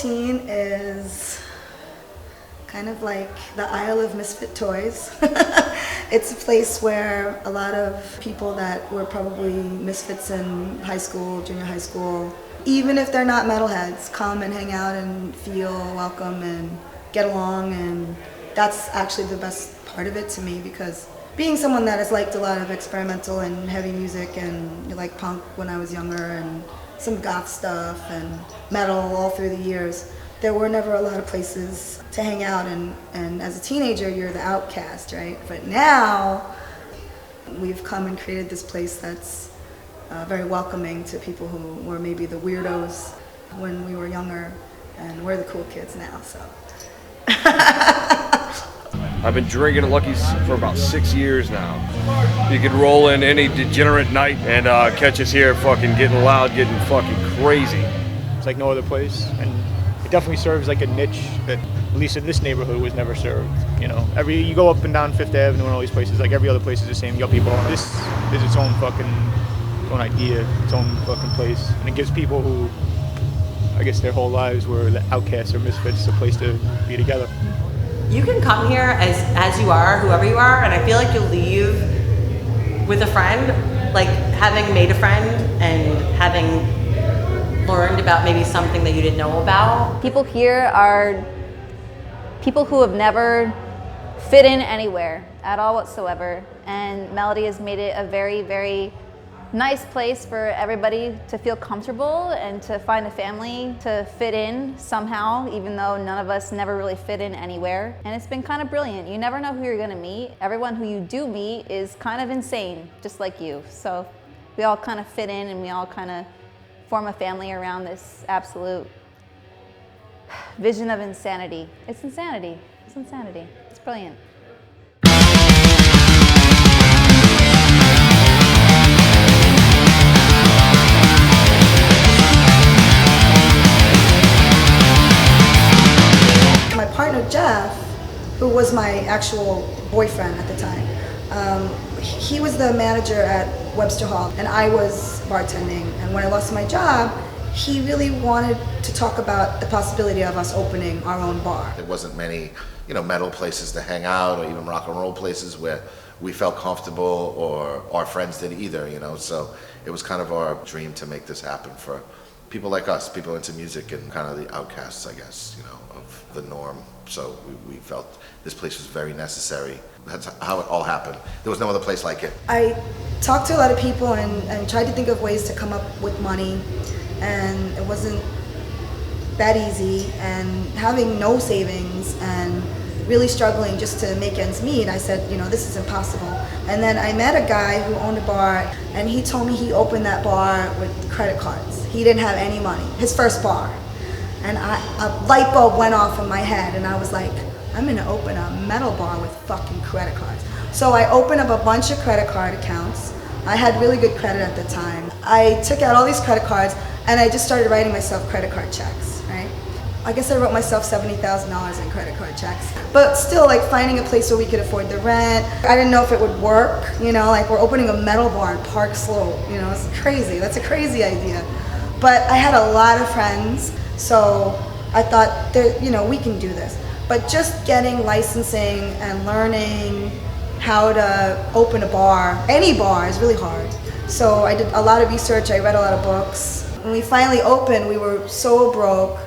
14 is kind of like the Isle of Misfit Toys. It's a place where a lot of people that were probably misfits in high school, junior high school, even if they're not metalheads, come and hang out and feel welcome and get along. And that's actually the best part of it to me, because being someone that has liked a lot of experimental and heavy music and like punk when I was younger and some goth stuff and metal all through the years, there were never a lot of places to hang out, and as a teenager you're the outcast, right? But now we've come and created this place that's very welcoming to people who were maybe the weirdos when we were younger, and we're the cool kids now, so. I've been drinking at Lucky's for about 6 years now. You could roll in any degenerate night and catch us here fucking getting loud, getting fucking crazy. It's like no other place, and it definitely serves like a niche that, at least in this neighborhood, was never served. You know, you go up and down Fifth Avenue and all these places, like every other place is the same. You got people. This is its own own idea, its own fucking place, and it gives people who, I guess, their whole lives were outcasts or misfits a place to be together. You can come here as you are, whoever you are, and I feel like you'll leave with a friend, like having made a friend and having learned about maybe something that you didn't know about. People here are people who have never fit in anywhere at all whatsoever, and Melody has made it a very, very nice place for everybody to feel comfortable and to find a family to fit in somehow, even though none of us never really fit in anywhere. And it's been kind of brilliant. You never know who you're gonna meet. Everyone who you do meet is kind of insane, just like you. So we all kind of fit in, and we all kind of form a family around this absolute vision of insanity. It's insanity. It's insanity. It's brilliant. My partner Jeff, who was my actual boyfriend at the time, he was the manager at Webster Hall, and I was bartending. And when I lost my job, he really wanted to talk about the possibility of us opening our own bar. There wasn't many, metal places to hang out, or even rock and roll places where we felt comfortable, or our friends did either, So it was kind of our dream to make this happen for people like us, people into music and kind of the outcasts, I guess, of the norm. So we felt this place was very necessary. That's how it all happened. There was no other place like it. I talked to a lot of people and tried to think of ways to come up with money, and it wasn't that easy. And having no savings and really struggling just to make ends meet, I said, this is impossible. And then I met a guy who owned a bar, and he told me he opened that bar with credit cards. He didn't have any money, his first bar. And a light bulb went off in my head, and I was like, I'm gonna open a metal bar with fucking credit cards. So I opened up a bunch of credit card accounts. I had really good credit at the time. I took out all these credit cards, and I just started writing myself credit card checks, right? I guess I wrote myself $70,000 in credit card checks. But still, like, finding a place where we could afford the rent. I didn't know if it would work, like we're opening a metal bar in Park Slope, it's crazy. That's a crazy idea. But I had a lot of friends, so I thought, we can do this. But just getting licensing and learning how to open a bar, any bar, is really hard. So I did a lot of research, I read a lot of books. When we finally opened, we were so broke.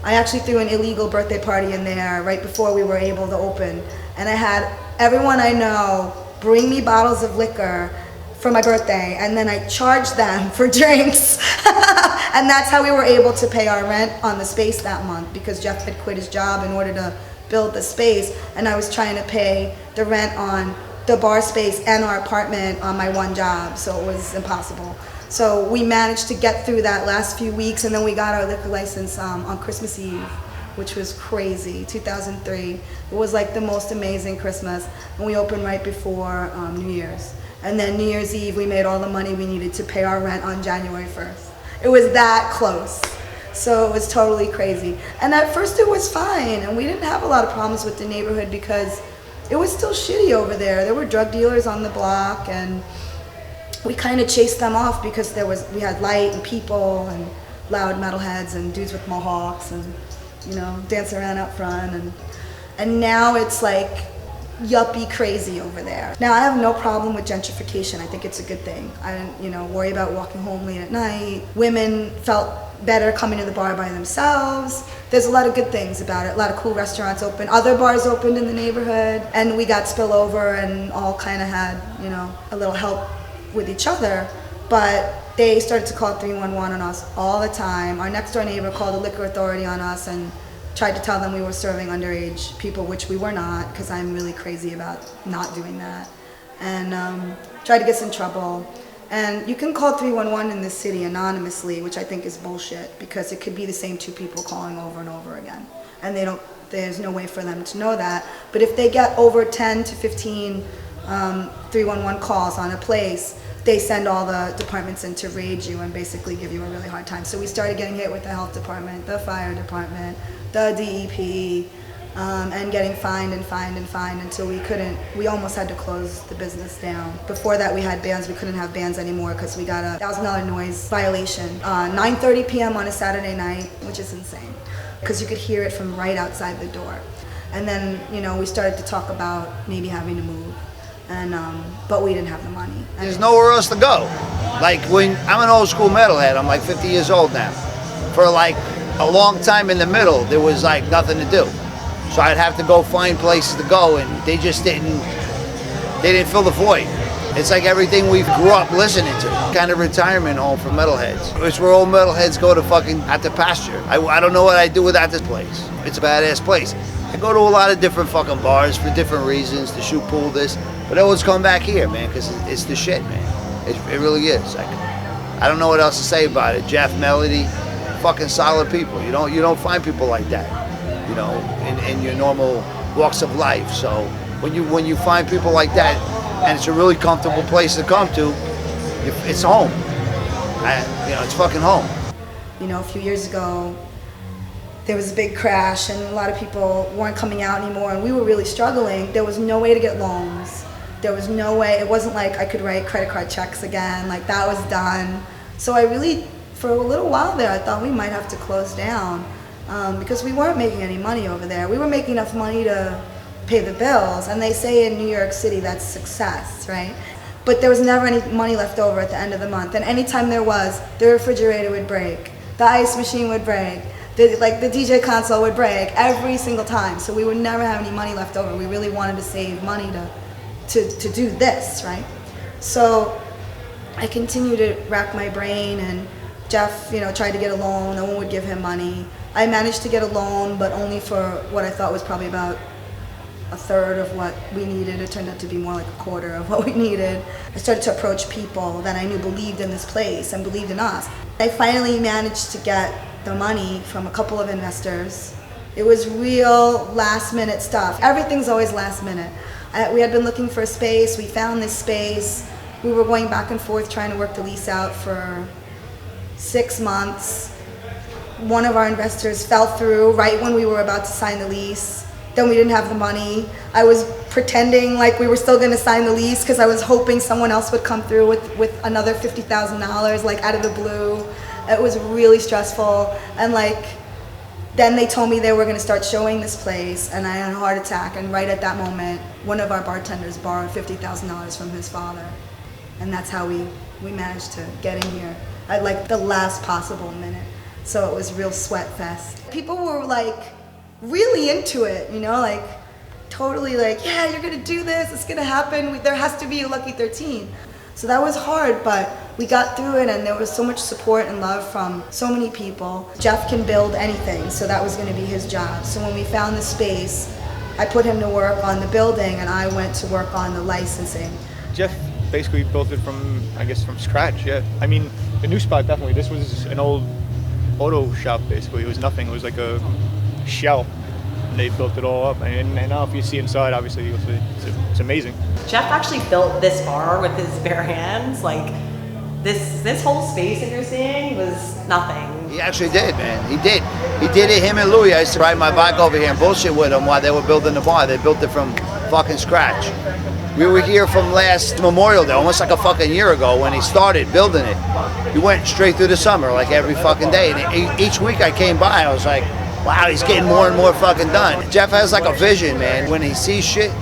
I actually threw an illegal birthday party in there right before we were able to open. And I had everyone I know bring me bottles of liquor for my birthday, and then I charged them for drinks. And that's how we were able to pay our rent on the space that month, because Jeff had quit his job in order to build the space, and I was trying to pay the rent on the bar space and our apartment on my one job, so it was impossible. So we managed to get through that last few weeks, and then we got our liquor license on Christmas Eve, which was crazy, 2003. It was like the most amazing Christmas, and we opened right before New Year's. And then New Year's Eve, we made all the money we needed to pay our rent on January 1st. It was that close. So it was totally crazy. And at first it was fine, and we didn't have a lot of problems with the neighborhood because it was still shitty over there. There were drug dealers on the block, and we kind of chased them off because we had light and people and loud metalheads and dudes with mohawks, and dancing around out front, and now it's like yuppie crazy over there. Now I have no problem with gentrification. I think it's a good thing. I didn't, worry about walking home late at night. Women felt better coming to the bar by themselves. There's a lot of good things about it. A lot of cool restaurants open. Other bars opened in the neighborhood, and we got spillover and all kind of had, a little help with each other. But they started to call 311 on us all the time. Our next door neighbor called the liquor authority on us and tried to tell them we were serving underage people, which we were not, because I'm really crazy about not doing that. And tried to get us in trouble. And you can call 311 in this city anonymously, which I think is bullshit, because it could be the same two people calling over and over again. And there's no way for them to know that. But if they get over 10 to 15 311 calls on a place, they send all the departments in to raid you and basically give you a really hard time. So we started getting hit with the health department, the fire department, the DEP, and getting fined until we almost had to close the business down. Before that we had bans. We couldn't have bans anymore because we got a $1,000 noise violation. 9:30 p.m. on a Saturday night, which is insane, because you could hear it from right outside the door. And then, we started to talk about maybe having to move. But we didn't have the money. There's nowhere else to go. Like, when I'm an old school metalhead, I'm like 50 years old now. For like a long time in the middle, there was like nothing to do. So I'd have to go find places to go, and they didn't fill the void. It's like everything we grew up listening to. Kind of retirement home for metalheads. It's where old metalheads go to fucking at the pasture. I don't know what I'd do without this place. It's a badass place. I go to a lot of different fucking bars for different reasons, to shoot pool, this. But I always come back here, man, because it's the shit, man. It really is. Like, I don't know what else to say about it. Jeff, Melody, fucking solid people. You don't find people like that, in your normal walks of life. So when you find people like that, and it's a really comfortable place to come to, it's home. It's fucking home. A few years ago, there was a big crash, and a lot of people weren't coming out anymore, and we were really struggling. There was no way to get loans. There was no way. It wasn't like I could write credit card checks again. Like, that was done. So I really, for a little while there, I thought we might have to close down, because we weren't making any money over there. We were making enough money to pay the bills, and they say in New York City that's success, right? But there was never any money left over at the end of the month, and anytime there was, the refrigerator would break, the ice machine would break, the DJ console would break every single time. So we would never have any money left over. We really wanted to save money to do this, right? So I continued to rack my brain, and Jeff, tried to get a loan. No one would give him money. I managed to get a loan, but only for what I thought was probably about a third of what we needed. It turned out to be more like a quarter of what we needed. I started to approach people that I knew believed in this place and believed in us. I finally managed to get the money from a couple of investors. It was real last minute stuff. Everything's always last minute. We had been looking for a space. We found this space. We were going back and forth trying to work the lease out for 6 months. One of our investors fell through right when we were about to sign the lease. Then we didn't have the money. I was pretending like we were still gonna sign the lease because I was hoping someone else would come through with another $50,000, like out of the blue. It was really stressful. And then they told me they were gonna start showing this place, and I had a heart attack. And right at that moment, one of our bartenders borrowed $50,000 from his father. And that's how we managed to get in here at the last possible minute. So it was real sweat fest. People were really into it, totally yeah, you're gonna do this, it's gonna happen, there has to be a Lucky 13. So that was hard, but we got through it, and there was so much support and love from so many people. Jeff can build anything, so that was gonna be his job. So when we found the space, I put him to work on the building, and I went to work on the licensing. Jeff basically built it from scratch, yeah. I mean, the new spot, definitely. This was an old auto shop, basically. It was nothing. It was like a shell. And they built it all up. And now if you see inside, obviously, you'll see it's amazing. Jeff actually built this bar with his bare hands. This whole space that you're seeing was nothing. He actually did, man. He did. He did it, him and Louie. I used to ride my bike over here and bullshit with them while they were building the bar. They built it from fucking scratch. We were here from last Memorial Day, almost like a fucking year ago when he started building it. He went straight through the summer, like every fucking day. And each week I came by, I was like, wow, he's getting more and more fucking done. Jeff has like a vision, man. When he sees shit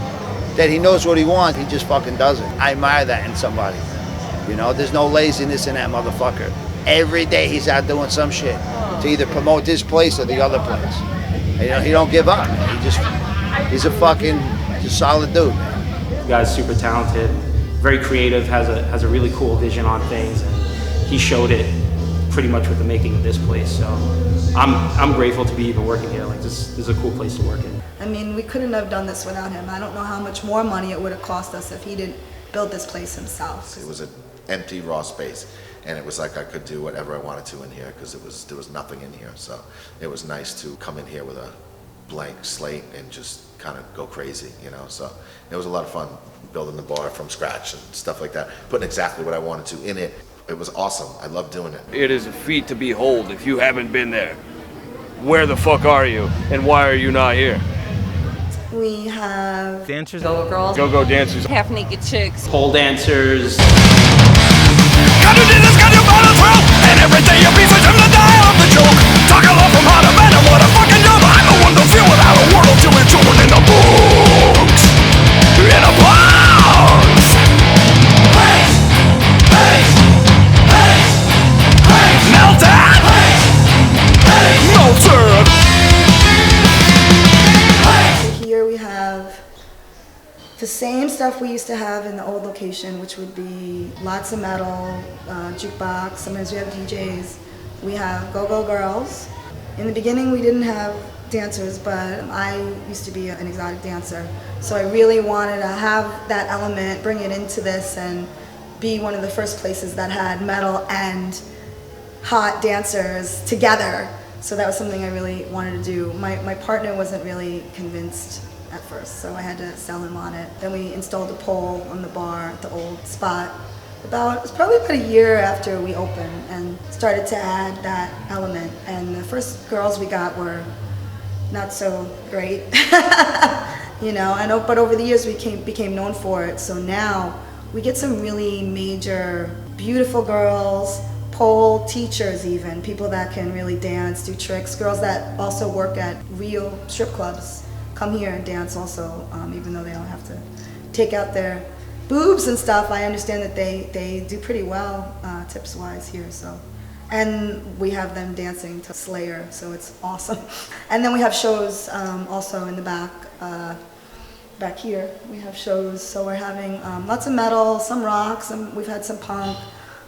that he knows what he wants, he just fucking does it. I admire that in somebody. You know, there's no laziness in that motherfucker. Every day he's out doing some shit to either promote this place or the other place. And, you know, he don't give up, man. He's a solid dude, man. The guy's super talented, very creative, has a really cool vision on things. And he showed it pretty much with the making of this place. So I'm grateful to be even working here. Like this is a cool place to work in. I mean, we couldn't have done this without him. I don't know how much more money it would have cost us if he didn't build this place himself. It was an empty, raw space, and it was like I could do whatever I wanted to in here because there was nothing in here. So it was nice to come in here with a blank slate and just kind of go crazy, you know. So it was a lot of fun building the bar from scratch and stuff like that, putting exactly what I wanted to in it. It was awesome. I love doing it. It is a feat to behold if you haven't been there. Where the fuck are you, and why are you not here? We have Dancers, Go-Go girls. Go-go dancers. Half-naked chicks. Pole dancers. Can you do this? Can you might as well? And every day you be such a die of the joke. Talk a lot from how to man and what a fucking job. I'm the one to feel without a world till it's over in the books. In a box. Hey, hey, hey, hey. Melted. Hey, hey, melted. Here we have the same stuff we used to have in the old location, which would be lots of metal, jukebox. Sometimes we have DJs. We have go-go girls. In the beginning, we didn't have dancers, but I used to be an exotic dancer. So I really wanted to have that element, bring it into this, and be one of the first places that had metal and hot dancers together. So that was something I really wanted to do. My partner wasn't really convinced at first, so I had to sell him on it. Then we installed a pole on the bar at the old spot. It was probably about a year after we opened and started to add that element. And the first girls we got were not so great, you know. But over the years we became known for it. So now we get some really major, beautiful girls, pole teachers even, people that can really dance, do tricks, girls that also work at real strip clubs come here and dance also, even though they don't have to take out their boobs and stuff. I understand that they do pretty well tips wise here. So, and we have them dancing to Slayer, so it's awesome. And then we have shows also in the back here. We have shows, so we're having lots of metal, some rock, we've had some punk.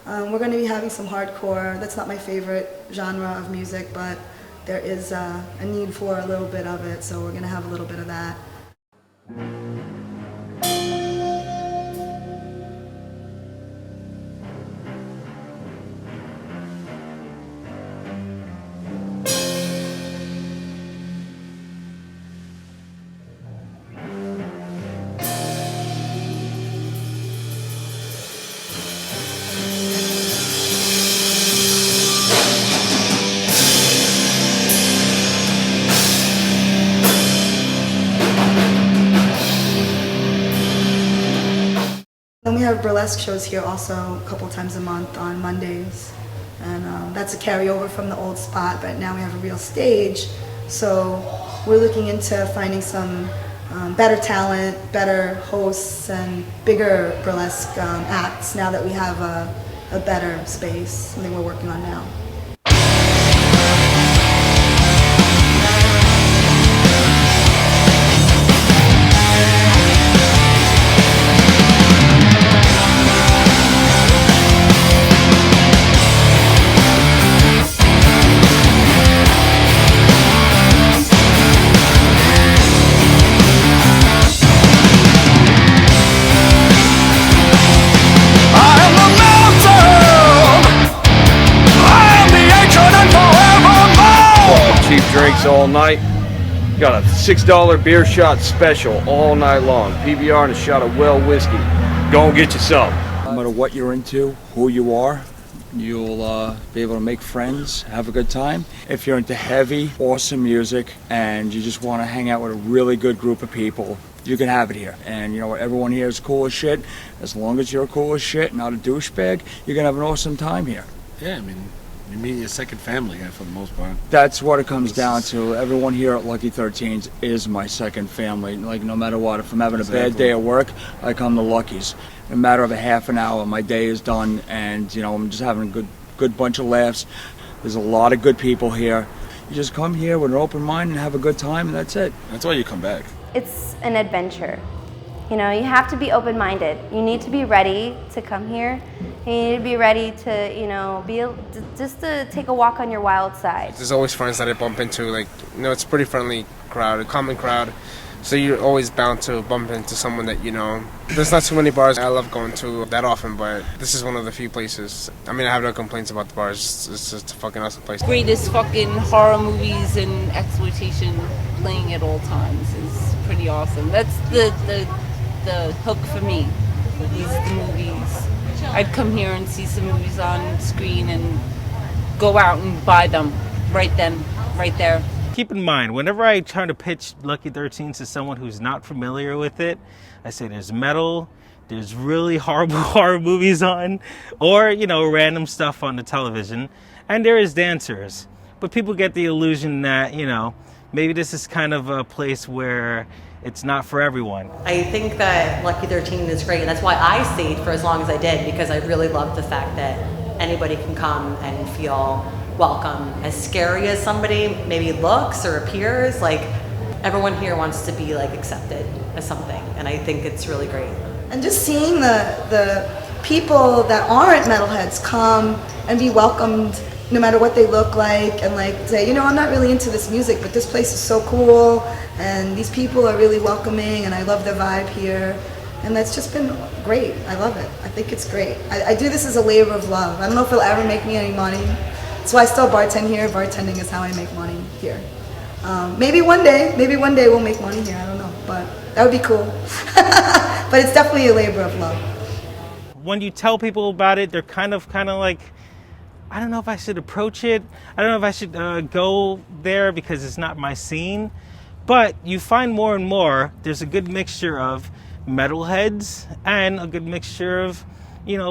We're going to be having some hardcore. That's not my favorite genre of music, but there is a need for a little bit of it, so we're going to have a little bit of that. Then we have burlesque shows here also a couple times a month on Mondays. And that's a carryover from the old spot, but now we have a real stage. So we're looking into finding some better talent, better hosts, and bigger burlesque acts now that we have a better space, something we're working on now. Drinks all night. Got a $6 beer shot special all night long. PBR and a shot of well whiskey. Go and get you some. No matter what you're into, who you are, you'll be able to make friends, have a good time. If you're into heavy, awesome music, and you just want to hang out with a really good group of people, you can have it here. And you know what, everyone here is cool as shit. As long as you're cool as shit, not a douchebag, you're gonna have an awesome time here. Yeah, I mean, You meet your second family for the most part. That's what it comes down to. Everyone here at Lucky 13's is my second family. Like, no matter what, if I'm having a bad day at work, I come to Lucky's. In a matter of a half an hour, my day is done, and I'm just having a good bunch of laughs. There's a lot of good people here. You just come here with an open mind and have a good time, and that's it. That's why you come back. It's an adventure. You have to be open-minded. You need to be ready to come here. You need to be ready to, just to take a walk on your wild side. There's always friends that I bump into. It's a pretty friendly crowd, a common crowd. So you're always bound to bump into someone that you know. There's not too many bars I love going to that often, but this is one of the few places. I mean, I have no complaints about the bars. It's just a fucking awesome place. Greatest fucking horror movies and exploitation playing at all times is pretty awesome. That's the hook for me. These the movies. I'd come here and see some movies on screen and go out and buy them right then, right there. Keep in mind, whenever I try to pitch Lucky 13 to someone who's not familiar with it, I say there's metal, there's really horrible horror movies on, or, random stuff on the television, and there is dancers. But people get the illusion that, maybe this is kind of a place where it's not for everyone. I think that Lucky 13 is great, and that's why I stayed for as long as I did, because I really love the fact that anybody can come and feel welcome. As scary as somebody maybe looks or appears, everyone here wants to be accepted as something, and I think it's really great. And just seeing the people that aren't metalheads come and be welcomed no matter what they look like, and say, I'm not really into this music, but this place is so cool, and these people are really welcoming, and I love the vibe here. And that's just been great. I love it. I think it's great. I do this as a labor of love. I don't know if it'll ever make me any money. So I still bartend here. Bartending is how I make money here. Maybe one day we'll make money here. I don't know, but that would be cool. But it's definitely a labor of love. When you tell people about it, they're kind of like, I don't know if I should approach it. I don't know if I should go there because it's not my scene. But you find more and more there's a good mixture of metalheads and a good mixture of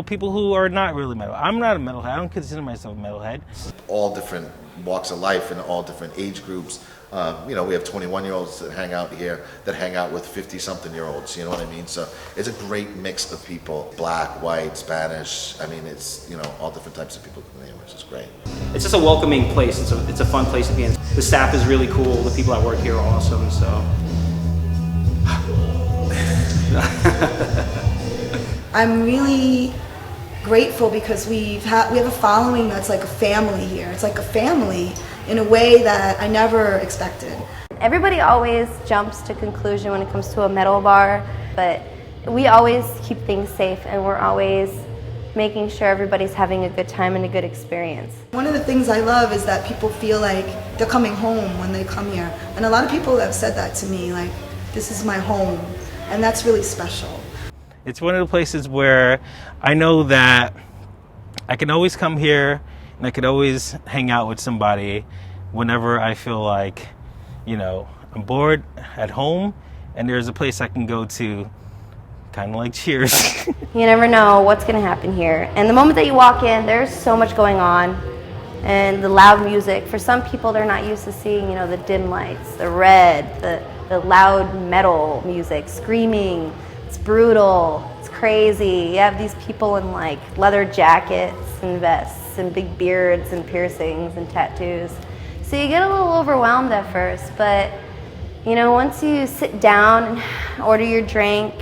people who are not really metal. I'm not a metalhead. I don't consider myself a metalhead. All different walks of life and all different age groups. We have 21-year-olds that hang out here that hang out with 50-something-year-olds. You know what I mean? So it's a great mix of people: black, white, Spanish. I mean, it's all different types of people come here, which is great. It's just a welcoming place. It's a fun place to be in. The staff is really cool. The people that work here are awesome. So. I'm really grateful because we have a following that's like a family here. It's like a family in a way that I never expected. Everybody always jumps to conclusion when it comes to a metal bar, but we always keep things safe, and we're always making sure everybody's having a good time and a good experience. One of the things I love is that people feel like they're coming home when they come here. And a lot of people have said that to me, like, this is my home. And that's really special. It's one of the places where I know that I can always come here and I could always hang out with somebody whenever I feel like, I'm bored at home and there's a place I can go to, kind of like Cheers. You never know what's going to happen here. And the moment that you walk in, there's so much going on. And the loud music, for some people they're not used to seeing, the dim lights, the red, the loud metal music, screaming. It's brutal, it's crazy. You have these people in leather jackets and vests and big beards and piercings and tattoos. So you get a little overwhelmed at first, but once you sit down and order your drink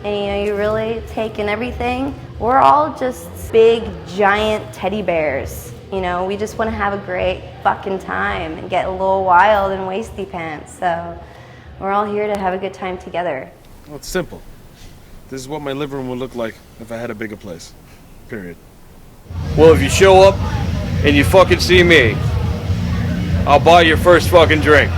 and you really take in everything, we're all just big, giant teddy bears. We just want to have a great fucking time and get a little wild and wasty pants. So we're all here to have a good time together. Well, it's simple. This is what my living room would look like if I had a bigger place. Period. Well, if you show up and you fucking see me, I'll buy your first fucking drink.